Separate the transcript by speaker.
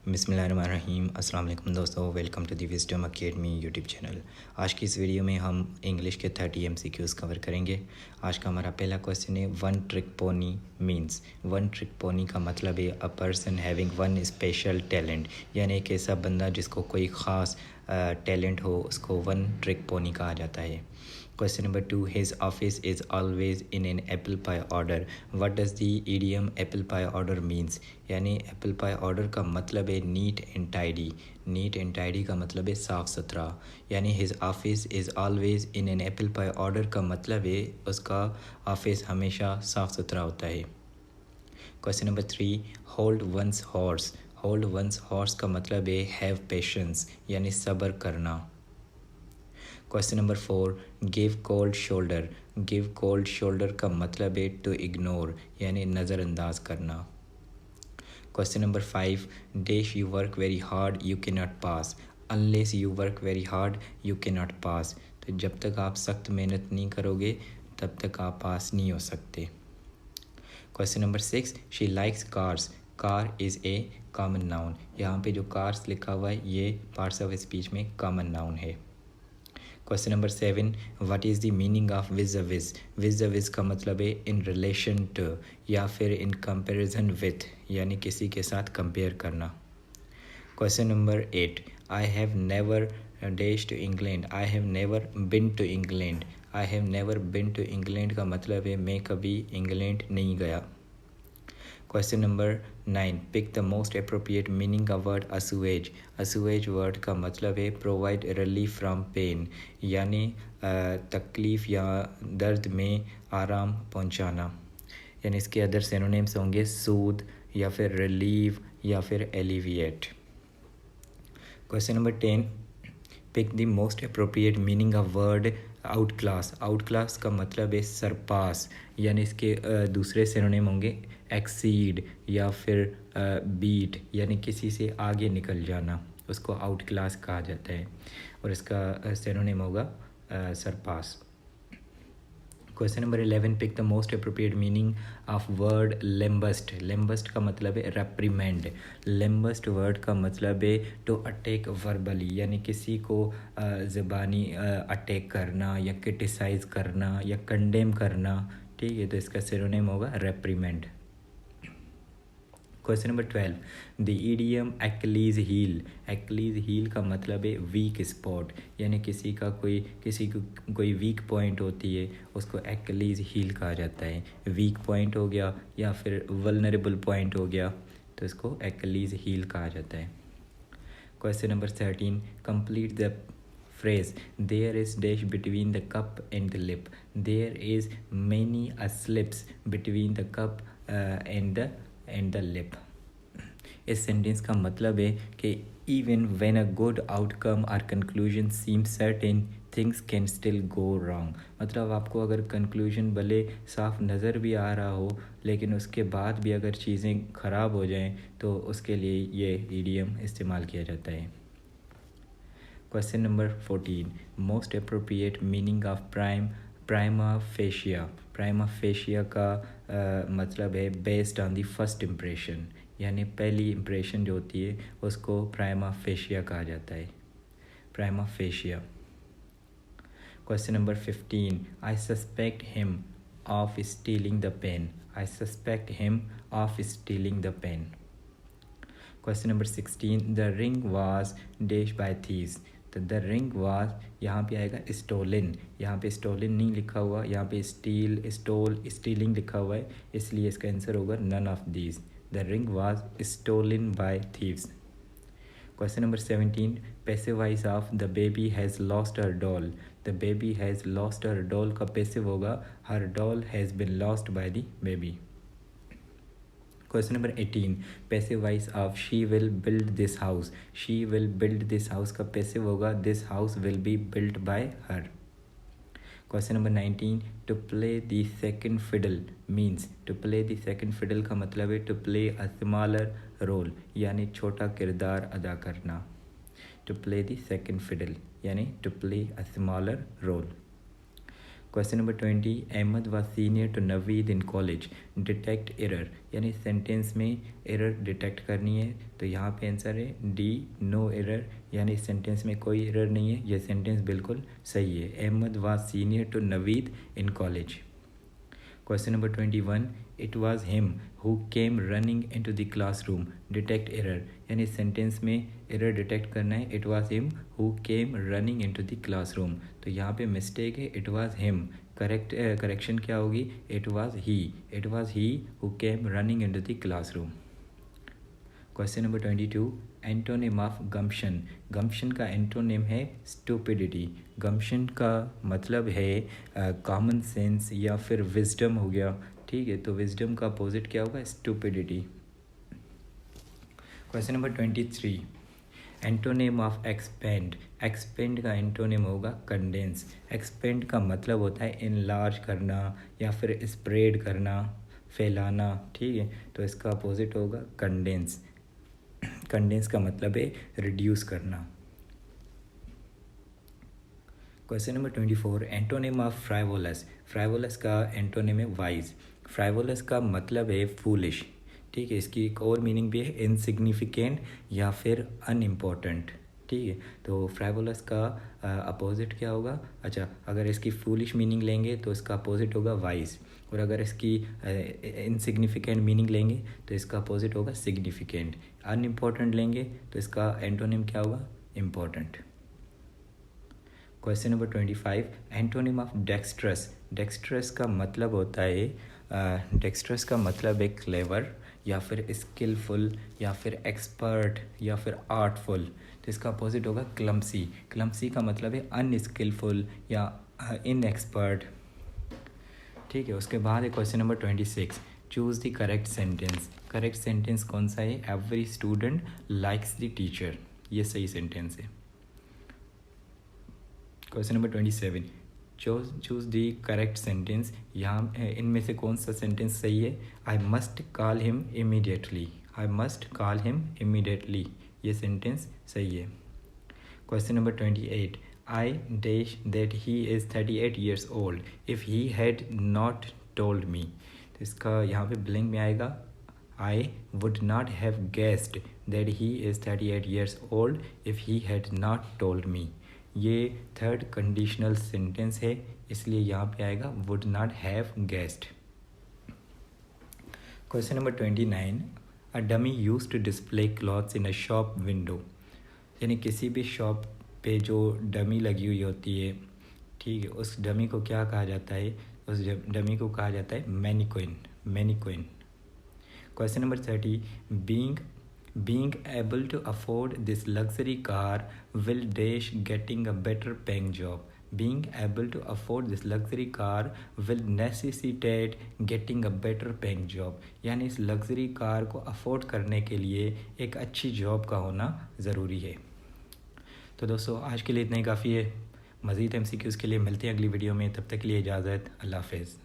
Speaker 1: बिस्मिल्लाहिर्रहमानिर्रहीम। अस्सलाम वालेकुम दोस्तों, welcome to the wisdom academy YouTube channel. आज की इस वीडियो में हम इंग्लिश के 30 MCQs कवर करेंगे। आज का हमारा पहला क्वेश्चन है, one trick pony means. One trick pony का मतलब है a person having one special talent, यानी एक ऐसा बंदा जिसको कोई ख़ास टैलेंट हो, उसको वन ट्रिक पोनी कहा जाता है। Question number 2, his office is always in an apple pie order. What does the idiom apple pie order means? यानी apple pie order का मतलब है neat and tidy. neat and tidy का मतलब है साफ़ सुथरा। यानी his office is always in an apple pie order का मतलब है उसका ऑफिस हमेशा साफ़ सुथरा होता है। Question number 3, hold one's horse. hold one's horse का मतलब है have patience, यानी सब्र करना। Question number 4, give cold shoulder. Give cold shoulder का मतलब है टू इग्नोर, यानी नज़रअंदाज करना। Question number 5, dash you work very hard you can not pass. Unless you work very hard you can not pass. तो जब तक आप सख्त मेहनत नहीं करोगे तब तक आप पास नहीं हो सकते। Question number 6, she likes cars. Car is a common noun. यहाँ पे जो कार्स लिखा हुआ है ये पार्ट्स ऑफ स्पीच में कॉमन नाउन है। Question number 7, what is the meaning of whiz a whiz. Whiz a whiz का मतलब है इन रिलेशन टू या फिर इन कंपैरिजन विथ, यानी किसी के साथ कंपेयर करना। Question number 8, I have never dash to England. I have never been to England. I have never been to England का मतलब है मैं कभी इंग्लैंड नहीं गया। Question number 9, pick the most appropriate meaning of word assuage. Assuage word का मतलब है प्रोवाइड रिलीफ फ्रॉम पेन, यानी तकलीफ़ या दर्द में आराम पहुंचाना। यानी इसके अदर सिनोनिम्स होंगे सूद या फिर रिलीव या फिर alleviate. Question number 10, pick the most appropriate meaning of word out class. Out class का मतलब है सरपास, यानी इसके दूसरे सिनोनिम होंगे एक्सीड या फिर बीट, यानी किसी से आगे निकल जाना, उसको आउट क्लास कहा जाता है और इसका सिनोनिम होगा surpass. Question number 11, pick the most appropriate meaning of word lambast. Lambast का मतलब है रेप्रीमेंड। लेम्बस्ट वर्ड का मतलब है टू अटैक वर्बली, यानी किसी को ज़बानी अटैक करना या क्रिटिसाइज़ करना या कंडेम करना। ठीक है, तो इसका सिनोनिम होगा reprimand. Question number 12, the idiom Achilles heel. Achilles heel का मतलब है वीक स्पॉट, यानी किसी को कोई वीक पॉइंट होती है उसको एक्लीज हील कहा जाता है। वीक पॉइंट हो गया या फिर वल्नरेबल पॉइंट हो गया तो इसको एक्लीज हील कहा जाता है। Question number 13, complete the phrase there is dash between the cup and the lip. There is many a slips between the cup and the lip. इस सेंटेंस का मतलब है कि even when a good outcome or conclusion seems certain, things can still go wrong. मतलब आपको अगर conclusion भले साफ नज़र भी आ रहा हो लेकिन उसके बाद भी अगर चीज़ें ख़राब हो जाएं तो उसके लिए ये इडियम इस्तेमाल किया जाता है। Question number 14, most appropriate meaning of prima fascia. Prima fascia का मतलब है based on the first impression, यानी पहली इम्प्रेशन जो होती है उसको प्राइमा फेशिया कहा जाता है। Prima facie. Question number 15, I suspect him of stealing the pen. I suspect him of stealing the pen. Question number 16, the ring was dash by thieves. तो द रिंग वाज यहाँ पे आएगा stolen. यहाँ पे stolen नहीं लिखा हुआ, यहाँ पे स्टीलिंग लिखा हुआ है, इसलिए इसका आंसर होगा none of these. The ring was stolen by thieves. Question number 17, passive voice of the baby has lost her doll. The baby has lost her doll का पैसिव होगा her doll has been lost by the baby. Question number 18, passive voice of she will build this house. She will build this house का passive होगा this house will be built by her. Question number 19, to play the second fiddle means. To play the second fiddle का मतलब है to play a smaller role, यानी छोटा किरदार अदा करना। To play the second fiddle यानी to play a smaller role. Question number 20, Ahmed was senior to Naveed in college, detect error, यानी सेंटेंस में एरर डिटेक्ट करनी है। तो यहाँ पे आंसर है डी, नो एरर, यानी सेंटेंस में कोई एरर नहीं है, यह सेंटेंस बिल्कुल सही है। Ahmed was senior to Naveed in college. Question number 21, it was him who came running into the classroom, detect error, यानी सेंटेंस में एरर डिटेक्ट करना है। It was him who came running into the classroom, तो यहाँ पे मिस्टेक है, it was him. Correction क्या होगी, it was he. It was he who came running into the classroom. Question number 22, antonym of gumption, gumption का antonym है stupidity. गम्पशन का मतलब है कॉमन सेंस या फिर विजडम हो गया, ठीक है। तो विजडम का अपोजिट क्या होगा, stupidity. Question number 23, antonym of expand, expand का एंटोनिम होगा कंडेंस। एक्सपेंड का मतलब होता है इनलार्ज करना या फिर स्प्रेड करना, फैलाना, ठीक है। तो इसका अपोजिट होगा कंडेंस। कंडेंस का मतलब है रिड्यूस करना। क्वेश्चन नंबर 24, एंटोनिम ऑफ फ्राइवोलस, फ्राइवोलस का एंटोनिम है वाइज। फ्राइवोलस का मतलब है फूलिश, ठीक है। इसकी एक और मीनिंग भी है इनसिग्निफिकेंट या फिर अनइम्पोर्टेंट, ठीक है। तो फ्राइवोलस का अपोजिट क्या होगा, अच्छा अगर इसकी फूलिश मीनिंग लेंगे तो इसका अपोजिट होगा वाइज, और अगर इसकी इनसिग्निफिकेंट मीनिंग लेंगे तो इसका अपोजिट होगा सिग्निफिकेंट। अनइम्पोर्टेंट लेंगे तो इसका एंटोनिम क्या होगा, important. Question number 25, antonym of dextrous, dextrous का मतलब होता है डेक्स्ट्रस का मतलब है क्लेवर या फिर स्किलफुल या फिर एक्सपर्ट या फिर आर्टफुल। तो इसका अपोजिट होगा क्लमसी। क्लमसी का मतलब है अनस्किलफुल या इनएक्सपर्ट, ठीक है। उसके बाद है question number 26, choose the correct sentence. Correct sentence कौन सा है, every student likes the teacher, ये सही सेंटेंस है। Question number 27, choose the correct sentence, यहाँ इनमें से कौन सा सेंटेंस सही है, I must call him immediately, I must call him immediately, ये सेंटेंस सही है। Question number 28, I dash that he is 38 years old if he had not told me, तो इसका यहाँ पे ब्लैंक में आएगा, I would not have guessed that he is 38 years old if he had not told me, ये third conditional sentence है, इसलिए यहाँ पे आएगा would not have guessed। Question number 29, a dummy used to display clothes in a shop window, यानी किसी भी shop पे जो डमी लगी हुई होती है, ठीक है, उस डमी को क्या कहा जाता है, उस डमी को कहा जाता है mannequin, mannequin. Question number 30, being able to afford this luxury car will dash getting a better paying job, being able to afford this luxury car will necessitate getting a better paying job, यानी इस luxury car को afford करने के लिए एक अच्छी job का होना ज़रूरी है। तो दोस्तों आज के लिए इतना ही काफ़ी है। मज़ीद MCQs के लिए मिलते हैं अगली वीडियो में, तब तक के लिए इजाज़त, अल्लाह हाफ़िज़।